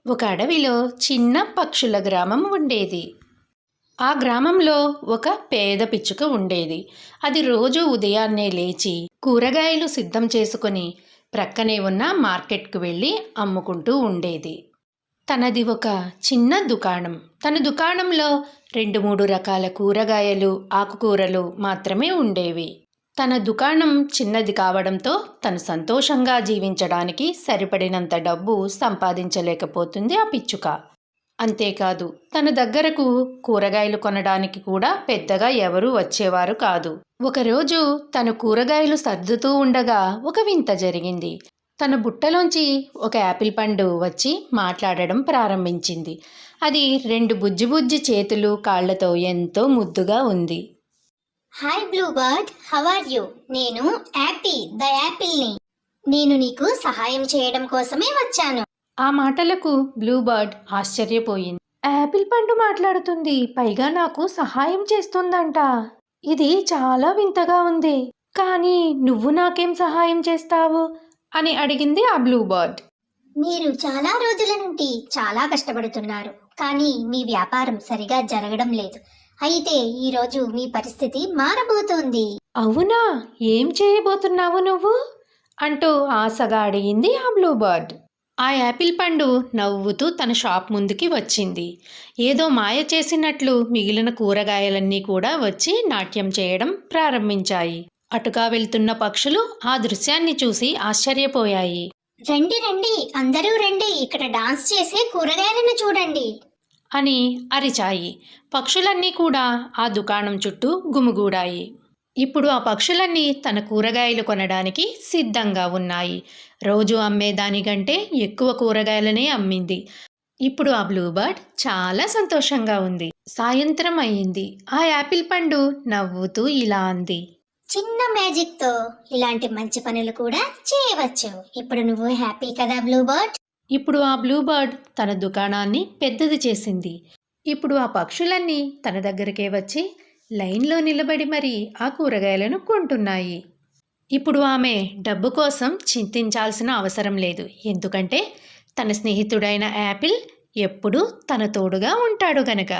ఒక అడవిలో చిన్న పక్షుల గ్రామం ఉండేది. ఆ గ్రామంలో ఒక పేద పిచ్చుక ఉండేది. అది రోజు ఉదయాన్నే లేచి కూరగాయలు సిద్ధం చేసుకొని ప్రక్కనే ఉన్న మార్కెట్కు వెళ్ళి అమ్ముకుంటూ ఉండేది. తనది ఒక చిన్న దుకాణం. తన దుకాణంలో 2-3 రకాల కూరగాయలు, ఆకుకూరలు మాత్రమే ఉండేవి. తన దుకాణం చిన్నది కావడంతో తను సంతోషంగా జీవించడానికి సరిపడినంత డబ్బు సంపాదించలేకపోతుంది ఆ పిచ్చుక. అంతేకాదు, తన దగ్గరకు కూరగాయలు కొనడానికి కూడా పెద్దగా ఎవరూ వచ్చేవారు కాదు. ఒకరోజు తను కూరగాయలు సర్దుతూ ఉండగా ఒక వింత జరిగింది. తన బుట్టలోంచి ఒక యాపిల్ పండు వచ్చి మాట్లాడడం ప్రారంభించింది. అది 2 బుజ్జి బుజ్జి చేతులు, కాళ్లతో ఎంతో ముద్దుగా ఉంది. Hi blue bird, how are you? నేను యాపీ ద యాపిల్ని. నేను నీకు సహాయం చేయడం కోసమే వచ్చాను. ఆ మాటలకు బ్లూబర్డ్ ఆశ్చర్యపోయింది. యాపిల్ పండు మాట్లాడుతుంది, పైగా నాకు సహాయం చేస్తుందంట. ఇది చాలా వింతగా ఉంది. కానీ నువ్వు నాకేం సహాయం చేస్తావు అని అడిగింది ఆ బ్లూబర్డ్. మీరు చాలా రోజుల నుండి చాలా కష్టపడుతున్నారు, కానీ మీ వ్యాపారం సరిగా జరగడం లేదు. అయితే ఈరోజు మీ పరిస్థితి మారబోతోంది. అవునా, ఏం చేయబోతున్నావు నువ్వు అంటూ ఆశగా అడిగింది ఆ బ్లూబర్డ్. ఆ యాపిల్ పండు నవ్వుతూ తన షాప్ ముందుకి వచ్చింది. ఏదో మాయ చేసినట్లు మిగిలిన కూరగాయలన్నీ కూడా వచ్చి నాట్యం చేయడం ప్రారంభించాయి. అటుగా వెళ్తున్న పక్షులు ఆ దృశ్యాన్ని చూసి ఆశ్చర్యపోయాయి. రండి రండి, అందరూ రండి, ఇక్కడ డాన్స్ చేసే కూరగాయలను చూడండి అని అరిచాయి. పక్షులన్నీ కూడా ఆ దుకాణం చుట్టూ గుమిగూడాయి. ఇప్పుడు ఆ పక్షులన్నీ తన కూరగాయలు కొనడానికి సిద్ధంగా ఉన్నాయి. రోజు అమ్మేదానికంటే ఎక్కువ కూరగాయలనే అమ్మింది. ఇప్పుడు ఆ బ్లూబర్డ్ చాలా సంతోషంగా ఉంది. సాయంత్రం అయింది. ఆ యాపిల్ పండు నవ్వుతూ ఇలా అంది. చిన్న మ్యాజిక్ తో ఇలాంటి మంచి పనులు కూడా చేయవచ్చు. ఇప్పుడు నువ్వు హ్యాపీ కదా బ్లూబర్డ్? ఇప్పుడు ఆ బ్లూబర్డ్ తన దుకాణాన్ని పెద్దది చేసింది. ఇప్పుడు ఆ పక్షులన్నీ తన దగ్గరికే వచ్చి లైన్లో నిలబడి మరీ ఆ కూరగాయలను కొంటున్నాయి. ఇప్పుడు ఆమె డబ్బు కోసం చింతించాల్సిన అవసరం లేదు. ఎందుకంటే తన స్నేహితుడైన యాపిల్ ఎప్పుడూ తన తోడుగా ఉంటాడు గనక.